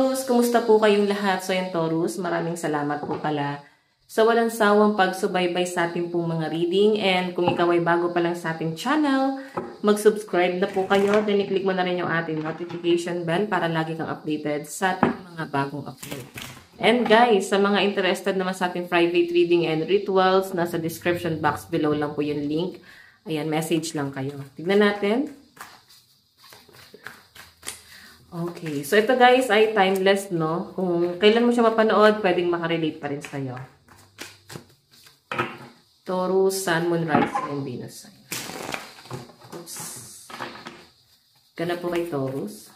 Taurus, kumusta po kayong lahat? So yan Taurus, maraming salamat po pala sa walang sawang pagsubaybay sa ating pong mga reading. And kung ikaw ay bago pa lang sa ating channel, mag-subscribe na po kayo. Then i-click mo na rin yung ating notification bell para lagi kang updated sa ating mga bagong upload. And guys, sa mga interested naman sa ating private reading and rituals, nasa description box below lang po yung link. Ayan, message lang kayo. Tignan natin. Okay, so ito guys ay timeless, no? Kung kailan mo siya mapanood, pwedeng makarelate pa rin sa'yo. Taurus, Sun, Moon, Rising, and Venus sign. Oops. Gana po kay Taurus.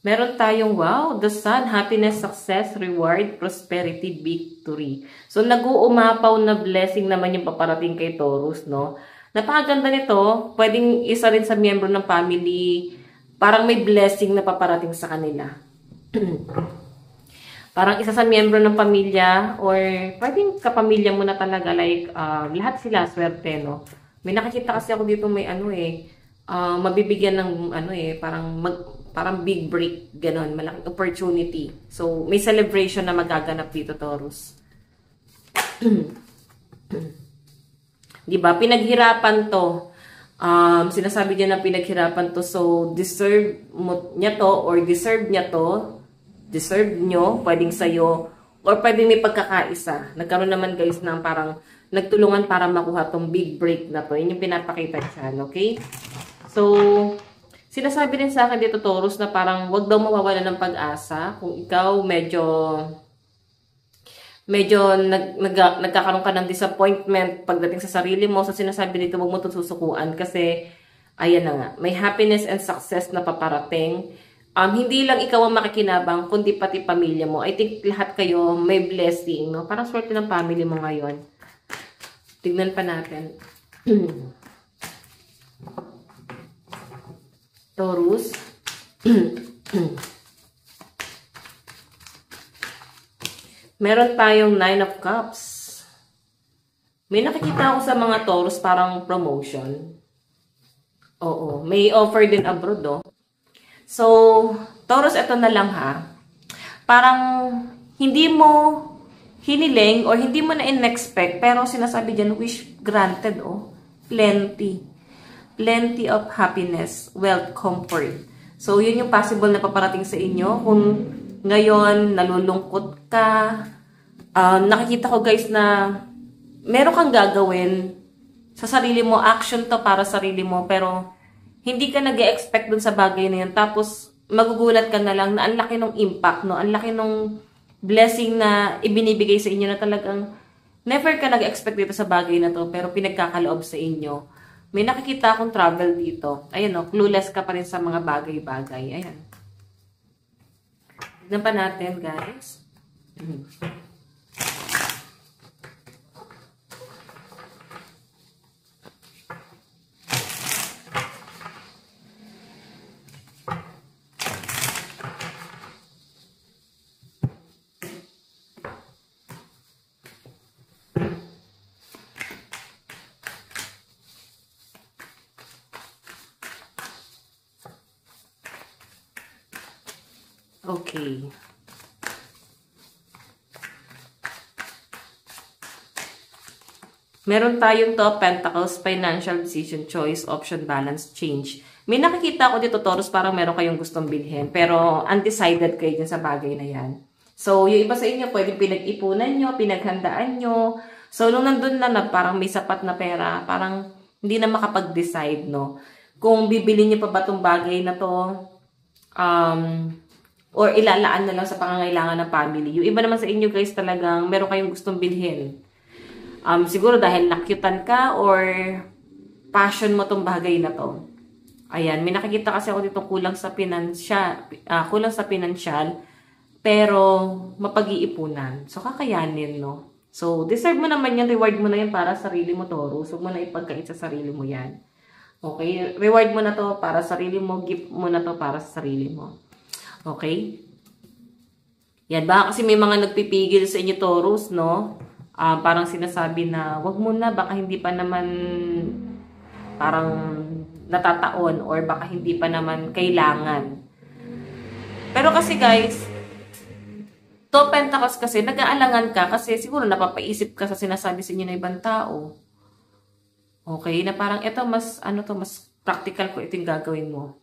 Meron tayong, wow, the Sun, happiness, success, reward, prosperity, victory. So, nag-uumapaw na blessing naman yung paparating kay Taurus, no? Napakaganda nito. Pwedeng isa rin sa miyembro ng family. Parang may blessing na paparating sa kanila. Parang isa sa miyembro ng pamilya or pwedeng kapamilya mo na talaga, like lahat sila swerte, no? May nakikita kasi ako dito may mabibigyan ng parang big break, ganon, malaking opportunity. So may celebration na magaganap dito, Taurus. 'Di ba? Pinaghirapan 'to. Sinasabi niya na pinaghirapan to, so deserve niya to or deserve niya to, deserve nyo, pwedeng sa'yo, or pwedeng may pagkakaisa. Nagkaroon naman guys ng parang nagtulungan para makuha tong big break na to. Yun yung pinapakita dyan, okay? So, sinasabi rin sa akin dito, Taurus, na parang wag daw mawawala ng pag-asa. Kung ikaw medyo nagkakaroon ka ng disappointment pagdating sa sarili mo. So, sinasabi dito, huwag mo itong susukuan kasi, ayan na nga, may happiness and success na paparating. Hindi lang ikaw ang makikinabang, kundi pati pamilya mo. I think lahat kayo may blessing, no? Parang swerte ng family mo ngayon. Tignan pa natin. Taurus. Meron tayong 9 of Cups. May nakikita ako sa mga Taurus parang promotion. Oo. May offer din abroad, oh. So, Taurus, ito na lang ha. Parang hindi mo hiniling or hindi mo na in-expect, pero sinasabi dyan, wish granted, oh. Plenty. Plenty of happiness, wealth, comfort. So, yun yung possible na paparating sa inyo. Kung ngayon, nalulungkot ka. Nakikita ko guys na meron kang gagawin sa sarili mo. Action to para sa sarili mo. Pero hindi ka nag-expect dun sa bagay na yun. Tapos magugulat ka na lang na ang laki ng impact, no? Ang laki ng blessing na ibinibigay sa inyo na talagang never ka nag-expect dito sa bagay na to. Pero pinagkakaloob sa inyo. May nakikita akong travel dito. Ayan, no? Clueless ka pa rin sa mga bagay-bagay. Ayan. Tignan pa natin, guys. Okay. Meron tayong Top Pentacles, Financial Decision, Choice, Option, Balance, Change. May nakikita ko dito, Taurus, parang meron kayong gustong bilhin. Pero undecided kayo dyan sa bagay na yan. So, yung iba sa inyo, pwedeng pinag-ipunan nyo, pinaghandaan nyo. So, nung nandun na parang may sapat na pera, parang hindi na makapag-decide, no? Kung bibili nyo pa ba itong bagay na to, or ilalaan na lang sa pangangailangan ng family. Yung iba naman sa inyo guys talagang meron kayong gustong bilhin. Siguro dahil nakyutan ka or passion mo tong bagay na to. Ayan, may nakikita kasi ako dito kulang sa pinansyal, pero mapag-iipunan. So kakayanin, no? So deserve mo naman yan, reward mo na yan para sa sarili mo, Taurus. Huwag mo na ipagkait sa sarili mo yan. Okay? Reward mo na to para sa sarili mo, gift mo na to para sa sarili mo. Okay? Yan, baka kasi may mga nagpipigil sa inyo, Taurus, no? Parang sinasabi na, wag mo na, baka hindi pa naman parang natataon or baka hindi pa naman kailangan. Pero kasi guys, to Pentacles kasi, nag-aalangan ka kasi siguro napapaisip ka sa sinasabi sa inyo ng ibang tao. Okay? Na parang ito mas, mas practical ko ito yung gagawin mo.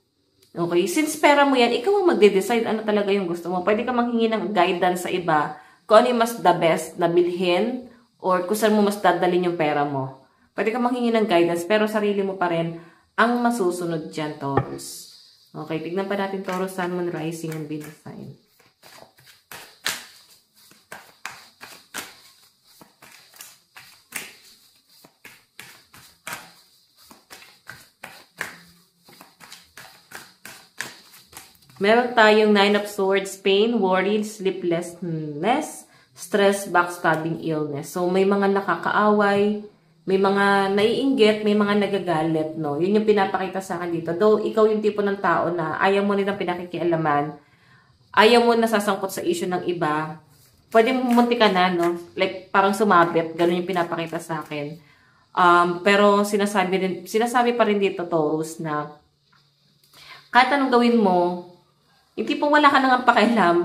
Okay? Since pera mo yan, ikaw ang magde-decide ano talaga yung gusto mo. Pwede ka manghingi ng guidance sa iba kung ano yung mas the best na bilhin or kung saan mo mas dadalhin yung pera mo. Pwede ka manghingi ng guidance pero sarili mo pa rin ang masusunod dyan, Taurus. Okay, tignan pa natin Taurus, Sun, Moon, Rising, and Venus sign. Meron tayong 9 of Swords, pain, worry, sleeplessness, stress, backstabbing, illness. So, may mga nakakaaway, may mga naiinggit, may mga nagagalit, no? Yun yung pinapakita sa akin dito. Though, ikaw yung tipo ng tao na ayaw mo nilang pinakikialaman, ayaw mo nasasangkot sa issue ng iba, pwede munti ka na, no? Like, parang sumabit, ganun yung pinapakita sa akin. Pero, sinasabi pa rin dito, Taurus, na kahit anong gawin mo, yung tipong wala ka nang pakialam,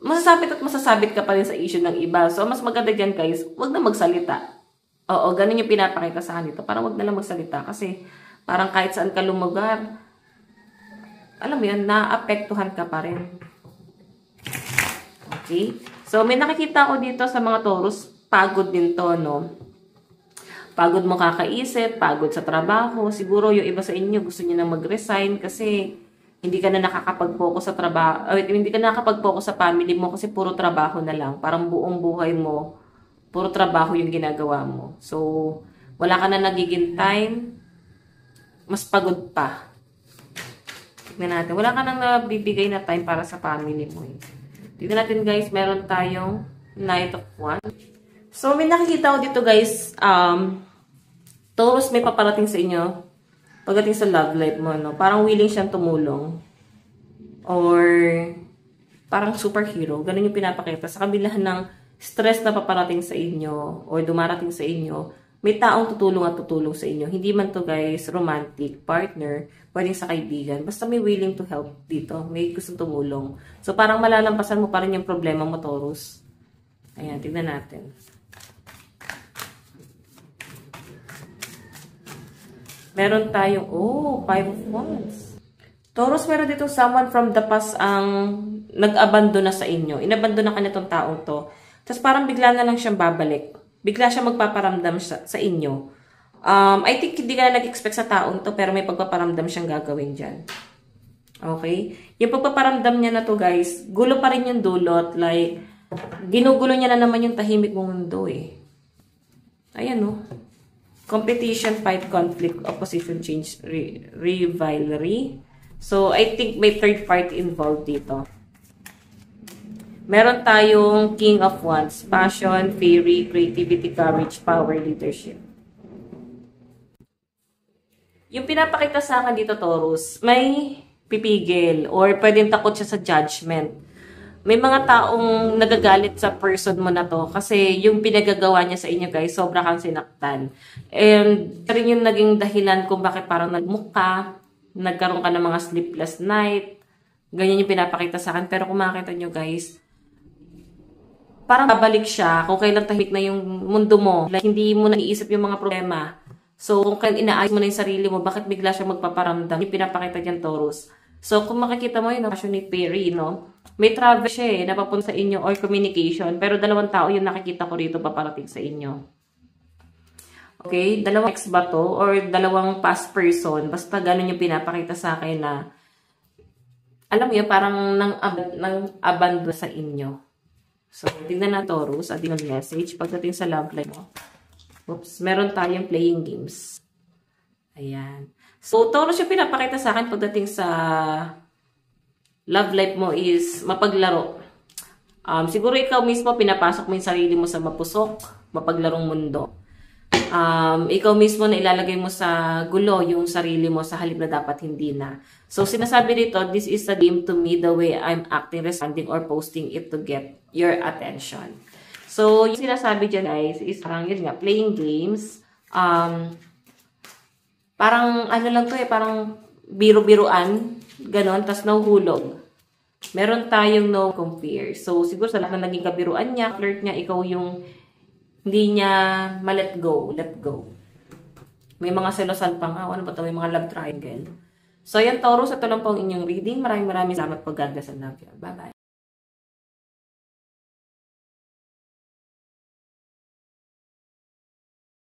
masasabit ka pa rin sa issue ng iba. So, mas maganda dyan, guys, wag na magsalita. Oo, ganun yung pinapakita sa akin dito. Parang wag na lang magsalita. Kasi, parang kahit saan ka lumugar, alam mo yun, naapektuhan ka pa rin. Okay? So, may nakikita ko dito sa mga Taurus, pagod din to, no? Pagod mo kakaisip, pagod sa trabaho. Siguro yung iba sa inyo gusto niyo na mag-resign kasi hindi ka na nakakapag-focus sa trabaho, hindi ka na nakakapag-focus sa family mo kasi puro trabaho na lang. Parang buong buhay mo, puro trabaho yung ginagawa mo. So, wala ka na nagiging time, mas pagod pa. Tignan natin. Wala ka nang nabibigay na time para sa family mo. Tignan natin guys, meron tayong Knight of Wands. So, may nakikita ko dito guys, Taurus may paparating sa inyo pagdating sa love life mo, no? Parang willing siyang tumulong. Or, parang superhero. Ganun yung pinapakita. Sa kabilahan ng stress na paparating sa inyo, or dumarating sa inyo, may taong tutulong at tutulong sa inyo. Hindi man to guys, romantic, partner, pwedeng sa kaibigan. Basta may willing to help dito. May gustong tumulong. So, parang malalampasan mo pa rin yung problema mo, Taurus. Ayan, tignan natin. Meron tayong, Five of Wands. Taurus, meron dito someone from the past ang nag-abandon na sa inyo. Inabandon na ka nitong taong to. Tapos parang bigla na lang siyang babalik. Bigla siyang magpaparamdam sa inyo. I think hindi ka na nag-expect sa taong to, pero may pagpaparamdam siyang gagawin dyan. Okay? Yung pagpaparamdam niya na to, guys, gulo pa rin yung dulot. Like, ginugulo niya na naman yung tahimik mong mundo eh. Ayan, no? Competition, fight, conflict, opposition, change, rivalry. So, I think may third party involved dito. Meron tayong King of Wands, passion, fairy, creativity, courage, power, leadership. Yung pinapakita sa akin dito, Taurus, may pipigil or pwedeng takot siya sa judgment. May mga taong nagagalit sa person mo na to kasi yung pinagagawa niya sa inyo guys, sobra kang sinaktan. And rin yung naging dahilan kung bakit parang nagmukha, nagkaroon ka ng mga sleepless night. Ganyan yung pinapakita sa akin. Pero kung makita nyo guys, parang babalik siya kung kailan tahimik na yung mundo mo. Like, hindi mo naiisip yung mga problema. So, kung kailan inaayos mo na yung sarili mo, bakit bigla siya magpaparamdam? Yung pinapakita dyan, Taurus. So, kung makikita mo yun, passionate fairy, no? May travel siya napapunta sa inyo or communication. Pero dalawang tao yung nakikita ko rito paparating sa inyo. Okay? Dalawang ex ba to? Or dalawang past person. Basta ganun yung pinapakita sa akin na alam mo yun, parang nang abandon sa inyo. So, tingnan na Taurus. Additional message. Pagdating sa love life mo. Oops. Meron tayong playing games. Ayan. So, Taurus yung pinapakita sa akin pagdating sa love life mo is mapaglaro. Siguro ikaw mismo pinapasok mo yung sarili mo sa mapusok, mapaglarong mundo. Ikaw mismo na ilalagay mo sa gulo yung sarili mo sa halip na dapat hindi na. So, sinasabi dito, this is a game to me the way I'm acting, responding, or posting it to get your attention. So, yung sinasabi dyan guys is parang yun nga, playing games. Parang ano lang to parang biro-biruan. Ganon, tas nahuhulog. Meron tayong no compare. So, siguro sa lahat na naging kabiruan niya, flirt niya, ikaw yung hindi niya ma-let go. Let go. May mga selosan pa nga. Ano ba ito? May mga love triangle. So, yan, Taurus. Ito lang po ang inyong reading. Maraming salamat po. God bless and love you. Bye-bye.